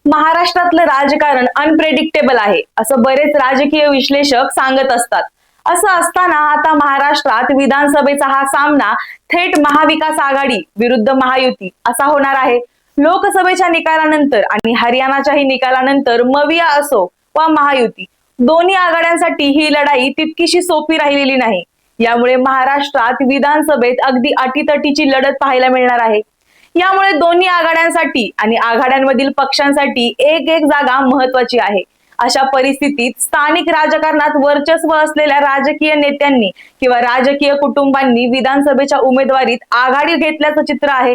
महाराष्ट्रातलं राजकारण अनप्रेडिक्टेबल आहे असं बरेच राजकीय विश्लेषक सांगत असतात। असं असताना आता महाराष्ट्रात विधानसभेचा हा सामना थेट महाविकास आघाडी विरुद्ध महायुती असा होणार आहे। लोकसभेच्या निकालानंतर आणि हरियाणाच्याही निकालानंतर मविया असो वा महायुती दोन्ही आघाड्यांसाठी ही लढाई तितकीशी सोपी राहिलेली नाही। यामुळे महाराष्ट्रात विधानसभेत अगदी अटीतटीची लढत पाहायला मिळणार आहे। यामुळे दोन्ही आघाड्यांसाठी आणि आघाड्यांमधील पक्षांसाठी एक एक जागा महत्वाची आहे। अशा परिस्थितीत स्थानिक राजकारणात वर्चस्व असलेल्या राजकीय नेत्यांनी किंवा राजकीय कुटुंबांनी विधानसभेच्या उमेदवारीत आघाडी घेतल्याचं चित्र आहे।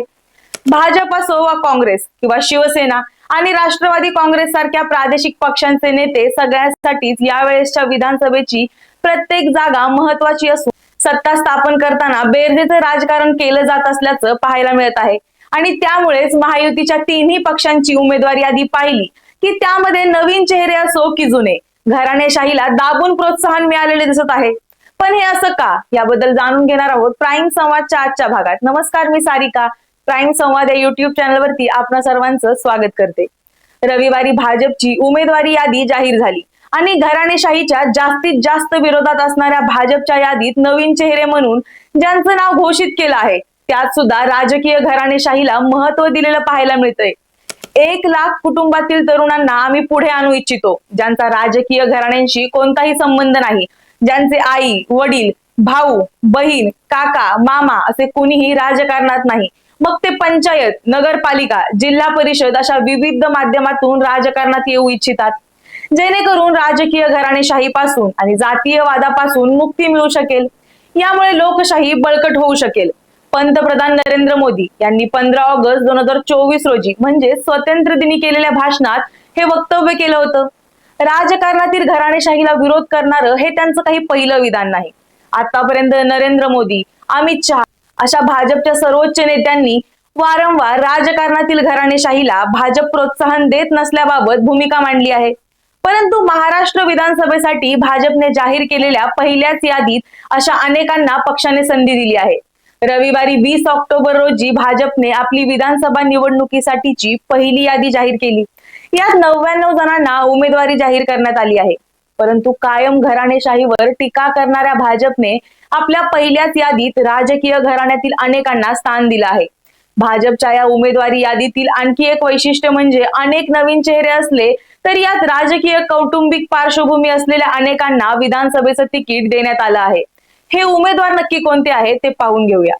भाजप असो वा काँग्रेस किंवा शिवसेना आणि राष्ट्रवादी काँग्रेस सारख्या प्रादेशिक पक्षांचे नेते सगळ्यांसाठीच यावेळेसच्या विधानसभेची प्रत्येक जागा महत्वाची असून सत्ता स्थापन करताना बेरजेचं राजकारण केलं जात असल्याचं पाहायला मिळत आहे। आणि त्यामुळेच महायुतीच्या तिन्ही पक्षांची उमेदवारी यादी पाहिली की त्यामध्ये नवीन चेहरे असो की जुने घराणेशाहीला दाबून प्रोत्साहन मिळालेले दिसत आहे। पण हे असं का, याबद्दल जाणून घेणार आहोत प्राईम संवादच्या आजच्या भागात। नमस्कार, मी सारिका। प्राईम संवाद या युट्यूब चॅनलवरती आपणा सर्वांचं स्वागत करते। रविवारी भाजपची उमेदवारी यादी जाहीर झाली आणि घराणेशाहीच्या जास्तीत जास्त विरोधात असणाऱ्या भाजपच्या यादीत नवीन चेहरे म्हणून ज्यांचं नाव घोषित केलं आहे त्यात सुद्धा राजकीय घराणेशाहीला महत्व दिलेलं पाहायला मिळतंय। 1 लाख कुटुंबातील तरुणांना आम्ही पुढे आणू इच्छितो, ज्यांचा राजकीय घराण्यांशी कोणताही संबंध नाही, ज्यांचे आई वडील भाऊ बहीण काका मामा असे कोणीही राजकारणात नाही, मग ते पंचायत नगरपालिका जिल्हा परिषद अशा विविध माध्यमातून राजकारणात येऊ इच्छितात, जेणेकरून राजकीय घराणेशाहीपासून आणि जातीयवादापासून मुक्ती मिळू शकेल। यामुळे लोकशाही बळकट होऊ शकेल। पंतप्रधान नरेंद्र मोदी यांनी 15 ऑगस्ट 2024 रोजी म्हणजे स्वातंत्र्य दिनी केलेल्या भाषणात हे वक्तव्य केलं होतं। राजकारणातील घराणेशाहीला विरोध करणारं हे त्यांचं काही पहिलं विधान नाही। आतापर्यंत नरेंद्र मोदी अमित शहा अशा भाजपच्या सर्वोच्च नेत्यांनी वारंवार राजकारणातील घराणेशाहीला भाजप प्रोत्साहन देत नसल्याबाबत भूमिका मांडली आहे। परंतु महाराष्ट्र विधानसभेसाठी भाजपने जाहीर केलेल्या पहिल्याच यादीत अशा अनेकांना पक्षाने संधी दिली आहे। रविवारी 20 ऑक्टोबर रोजी भाजपने आपली विधानसभा निवडणुकीसाठीची पहिली यादी जाहीर केली। यात 99 जणांना उमेदवारी जाहीर करण्यात आली आहे। परंतु कायम घराणेशाहीवर टीका करणाऱ्या भाजपने आपल्या पहिल्याच यादीत राजकीय घराण्यातील अनेकांना स्थान दिलं आहे। भाजपच्या या उमेदवारी यादीतील आणखी एक वैशिष्ट्य म्हणजे अनेक नवीन चेहरे असले तरी यात राजकीय कौटुंबिक पार्श्वभूमी असलेल्या अनेकांना विधानसभेचं तिकीट देण्यात आलं आहे। हे उमेदवार नक्की कोणते आहेत ते पाहून घेऊया।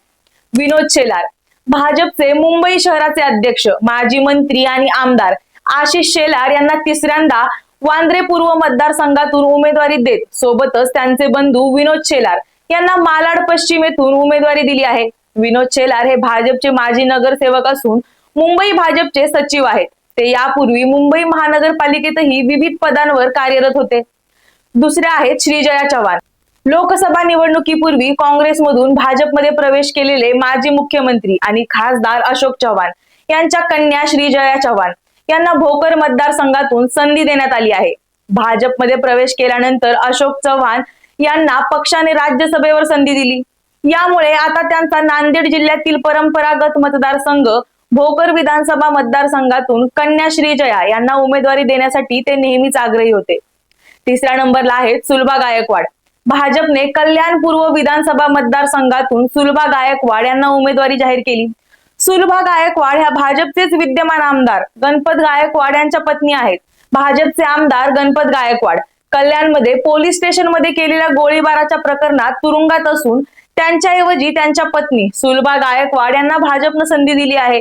विनोद शेलार, भाजपचे मुंबई शहराचे अध्यक्ष माजी मंत्री आणि आमदार आशिष शेलार यांना तिसऱ्यांदा वांद्रे पूर्व मतदारसंघातून उमेदवारी देत सोबतच त्यांचे बंधू विनोद शेलार यांना मालाड पश्चिम येथून उमेदवारी दिली आहे। विनोद शेलार हे भाजपचे माजी नगरसेवक असून मुंबई भाजपचे सचिव आहेत। ते यापूर्वी मुंबई महानगरपालिकेतही विविध पदांवर कार्यरत होते। दुसरे आहेत श्रीजया चव्हाण, लोकसभा निवडणुकीपूर्वी काँग्रेसमधून भाजपमध्ये प्रवेश केलेले माजी मुख्यमंत्री आणि खासदार अशोक चव्हाण यांच्या कन्या श्रीजया चव्हाण यांना भोकर मतदारसंघातून संधी देण्यात आली आहे। भाजपमध्ये प्रवेश केल्यानंतर अशोक चव्हाण यांना पक्षाने राज्यसभेवर संधी दिली। यामुळे आता त्यांचा नांदेड जिल्ह्यातील परंपरागत मतदारसंघ भोकर विधानसभा मतदारसंघातून कन्या श्रीजया यांना उमेदवारी देण्यासाठी ते नेहमीच आग्रही होते। तिसऱ्या नंबरला आहेत सुलभा गायकवाड, भाजपने कल्याण पूर्व विधानसभा मतदारसंघातून सुलभा गायकवाड यांना उमेदवारी जाहीर केली। सुलभा गायकवाड ह्या भाजपचेच विद्यमान आमदार गणपत गायकवाड यांच्या पत्नी आहेत। भाजपचे आमदार गणपत गायकवाड कल्याणमध्ये पोलीस स्टेशनमध्ये केलेल्या गोळीबाराच्या प्रकरणात तुरुंगात असून त्यांच्याऐवजी त्यांच्या पत्नी सुलभा गायकवाड यांना भाजपनं संधी दिली आहे।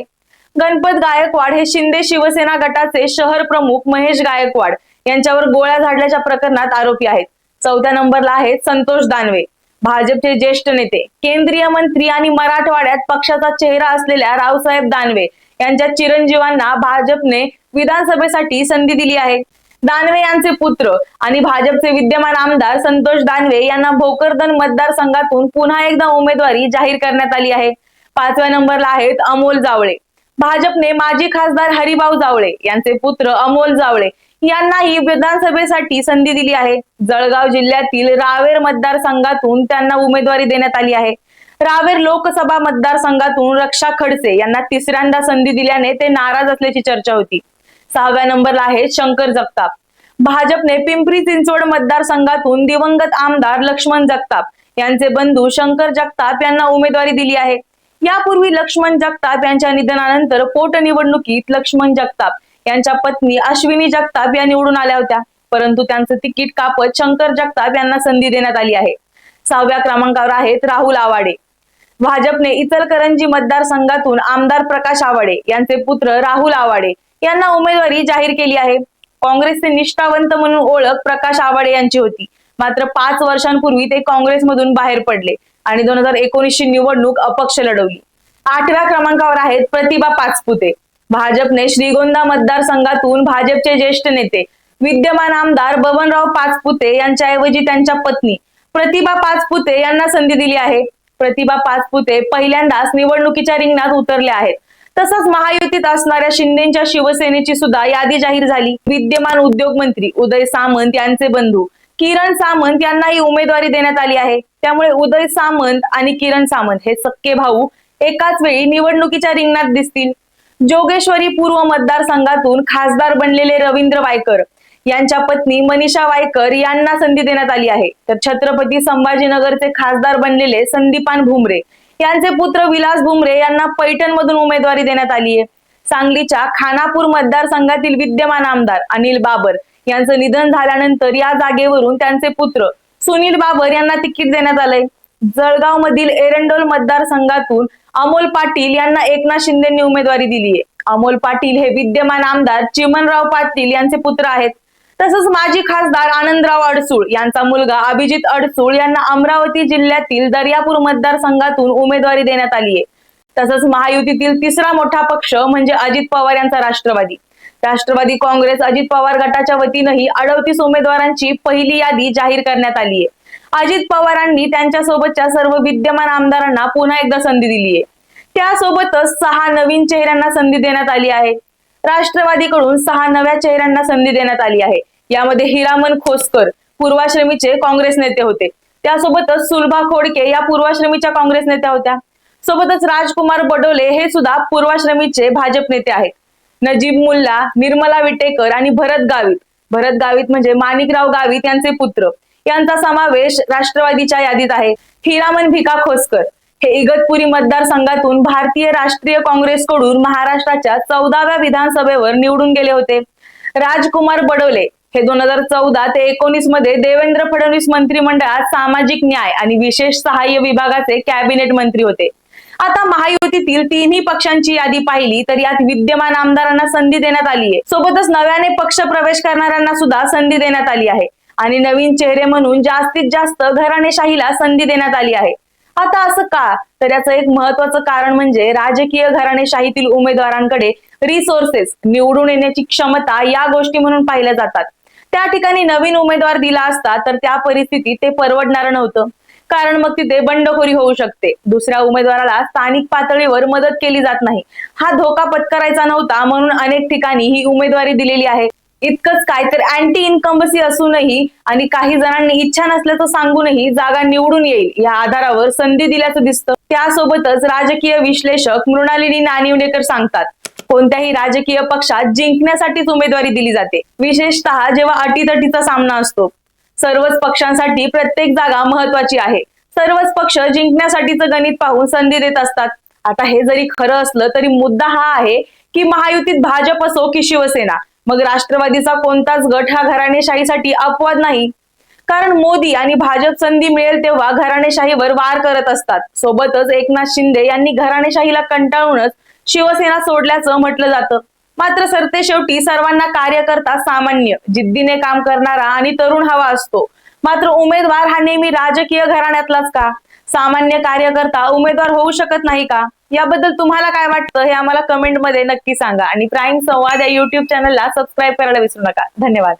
गणपत गायकवाड हे शिंदे शिवसेना गटाचे शहर प्रमुख महेश गायकवाड यांच्यावर गोळ्या झाडल्याच्या प्रकरणात आरोपी आहेत। चौथ्या नंबरला आहेत संतोष दानवे, भाजपचे ज्येष्ठ नेते केंद्रीय मंत्री आणि मराठवाड्यात पक्षाचा चेहरा असलेल्या रावसाहेब दानवे यांच्या चिरंजीवांना भाजपने विधानसभेसाठी संधी दिली आहे। दानवे यांचे पुत्र आणि भाजपचे विद्यमान आमदार संतोष दानवे यांना भोकरदन मतदारसंघातून पुन्हा एकदा उमेदवारी जाहीर करण्यात आली आहे। 5व्या नंबरला आहेत अमोल जावळे, भाजपने माजी खासदार हरिभाऊ जावळे यांचे पुत्र अमोल जावळे यांनाही विधानसभेसाठी संधी दिली आहे। जळगाव जिल्ह्यातील रावेर मतदारसंघातून त्यांना उमेदवारी देण्यात आली आहे। रावेर लोकसभा मतदारसंघातून रक्षा खडसे यांना तिसऱ्यांदा संधी दिल्याने ते नाराज असल्याची चर्चा होती। 6व्या नंबरला आहेत शंकर जगताप. भाजपने पिंपरी चिंचवड मतदारसंघातून दिवंगत आमदार लक्ष्मण जगताप यांचे बंधू शंकर जगताप यांना उमेदवारी दिली आहे. यापूर्वी लक्ष्मण जगताप यांच्या निधनानंतर पोटनिवडणुकीत लक्ष्मण जगताप यांच्या पत्नी अश्विनी जगताप या निवडून आल्या होत्या, परंतु त्यांचं तिकीट कापत शंकर जगताप यांना संधी देण्यात आली आहे. 6व्या क्रमांकावर आहेत राहुल आवाडे. भाजपने इचलकरंजी मतदारसंघातून आमदार प्रकाश आवाडे यांचे पुत्र राहुल आवाडे यांना उमेदवारी जाहीर केली आहे. काँग्रेसचे निष्ठावंत म्हणून ओळख प्रकाश आवाडे यांची होती, मात्र 5 वर्षांपूर्वी ते काँग्रेसमधून बाहेर पडले आणि 2019 ची निवडणूक अपक्ष लढवली. 8व्या क्रमांकावर आहेत प्रतिभा पाचपुते. भाजपने श्रीगोंदा मतदारसंघातून भाजपचे ज्येष्ठ नेते विद्यमान आमदार बबनराव पाचपुते यांच्याऐवजी त्यांच्या पत्नी प्रतिभा पाचपुते यांना संधी दिली आहे. प्रतिभा पाचपुते पहिल्यांदाच निवडणुकीच्या रिंगणात उतरल्या आहेत. तसंच महायुतीत असणाऱ्या शिंदेच्या शिवसेनेची सुद्धा यादी जाहीर झाली. विद्यमान उद्योग मंत्री उदय सामंत यांचे बंधू किरण सामंत यांनाही उमेदवारी देण्यात आली आहे. त्यामुळे उदय सामंत आणि किरण सामंत हे सख्खे भाऊ एकाच वेळी निवडणुकीच्या रिंगणात दिसतील. जोगेश्वरी पूर्व मतदारसंघातून खासदार बनलेले रवींद्र वायकर यांच्या पत्नी मनीषा वायकर यांना संधी देण्यात आली आहे. तर छत्रपती संभाजीनगरचे खासदार बनलेले संदीपान भुमरे यांचे पुत्र विलास भुमरे यांना पैठण मधून उमेदवारी देण्यात आली आहे. सांगलीच्या खानापूर मतदारसंघातील विद्यमान आमदार अनिल बाबर यांचं निधन झाल्यानंतर या जागेवरून त्यांचे पुत्र सुनील बाबर यांना तिकीट देण्यात आलंय. जळगाव मधील एरंडोल मतदारसंघातून अमोल पाटील यांना एकनाथ शिंदेंनी उमेदवारी दिली आहे. अमोल पाटील हे विद्यमान आमदार चिमनराव पाटील यांचे पुत्र आहेत. तसंच माजी खासदार आनंदराव अडसूळ यांचा मुलगा अभिजित अडसूळ यांना अमरावती जिल्ह्यातील दर्यापूर मतदारसंघातून उमेदवारी देण्यात आली आहे. तसंच महायुतीतील तिसरा मोठा पक्ष म्हणजे अजित पवार यांचा राष्ट्रवादी काँग्रेस अजित पवार गटाच्या वतीनंही 38 उमेदवारांची पहिली यादी जाहीर करण्यात आली आहे. अजित पवारांनी त्यांच्या सोबतच्या सर्व विद्यमान आमदारांना पुन्हा एकदा संधी दिली आहे. त्यासोबतच 6 नवीन चेहऱ्यांना संधी देण्यात आली आहे. राष्ट्रवादीकडून 6 नव्या चेहऱ्यांना संधी देण्यात आली आहे. यामध्ये हिरामन खोसकर पूर्वाश्रमीचे काँग्रेस नेते होते. त्यासोबतच सुलभा खोडके या पूर्वाश्रमीच्या काँग्रेस नेत्या होत्या. सोबतच राजकुमार बडोले हे सुद्धा पूर्वाश्रमीचे भाजप नेते आहेत. नजीब मुल्ला, निर्मला विटेकर आणि भरत गावित म्हणजे माणिकराव गावित यांचे पुत्र यांचा समावेश राष्ट्रवादीच्या यादीत आहे. हिरामन भिका खोसकर हे इगतपुरी मतदारसंघातून भारतीय राष्ट्रीय काँग्रेसकडून महाराष्ट्राच्या 14व्या विधानसभेवर निवडून गेले होते. राजकुमार बडोले हे 2014 ते 19 मध्ये देवेंद्र फडणवीस मंत्रिमंडळात सामाजिक न्याय आणि विशेष सहाय्य विभागाचे कॅबिनेट मंत्री होते. आता महायुतीतील तिन्ही पक्षांची यादी पाहिली तर यात विद्यमान आमदारांना संधी देण्यात आली आहे. सोबतच नव्याने पक्ष प्रवेश करणाऱ्यांना सुद्धा संधी देण्यात आली आहे आणि नवीन चेहरे म्हणून जास्तीत जास्त घराणेशाहीला संधी देण्यात आली आहे. आता असं का? तर याचं एक महत्वाचं कारण म्हणजे राजकीय घराणेशाहीतील उमेदवारांकडे रिसोर्सेस निवडून येण्याची क्षमता या गोष्टी म्हणून पाहिल्या जातात. त्या ठिकाणी नवीन उमेदवार दिला असता तर त्या परिस्थितीत ते परवडणारं नव्हतं, कारण मग तिथे बंडखोरी होऊ शकते. दुसऱ्या उमेदवाराला स्थानिक पातळीवर मदत केली जात नाही. हा धोका पत्करायचा नव्हता म्हणून अनेक ठिकाणी ही उमेदवारी दिलेली आहे. इतकंच काय तर अँटी इन्कम्बसी असूनही आणि काही जणांनी इच्छा नसल्याचं सांगूनही जागा निवडून येईल या आधारावर संधी दिल्याचं दिसतं. त्यासोबतच राजकीय विश्लेषक मृणालिनी नानिवडेकर सांगतात, कोणत्याही राजकीय पक्षात जिंकण्यासाठीच उमेदवारी दिली जाते, विशेषतः जेव्हा अटीतटीचा सामना असतो. सर्वच पक्षांसाठी प्रत्येक जागा महत्वाची आहे. सर्वच पक्ष जिंकण्यासाठीचं गणित पाहून संधी देत असतात. आता हे जरी खरं असलं तरी मुद्दा हा आहे की महायुतीत भाजप असो की शिवसेना, मग राष्ट्रवादीचा कोणताच गट हा घराणेशाहीसाठी अपवाद नाही. कारण मोदी आणि भाजप संधी मिळेल तेव्हा घराणेशाहीवर वार करत असतात. सोबतच एकनाथ शिंदे यांनी घराणेशाहीला कंटाळूनच शिवसेना सोडल्याचं म्हटलं जातं. मात्र सरते शेवटी सर्वांना कार्यकर्ता सामान्य, जिद्दीने काम करणारा आणि तरुण हवा असतो. मात्र उमेदवार हा नेहमी राजकीय घराण्यातलाच का? सामान्य कार्यकर्ता उमेदवार होऊ शकत नाही का? याबद्दल तुम्हाला काय वाटतं हे आम्हाला कमेंटमध्ये नक्की सांगा आणि प्राईम संवाद या युट्यूब चॅनलला सबस्क्राईब करायला विसरू नका. धन्यवाद.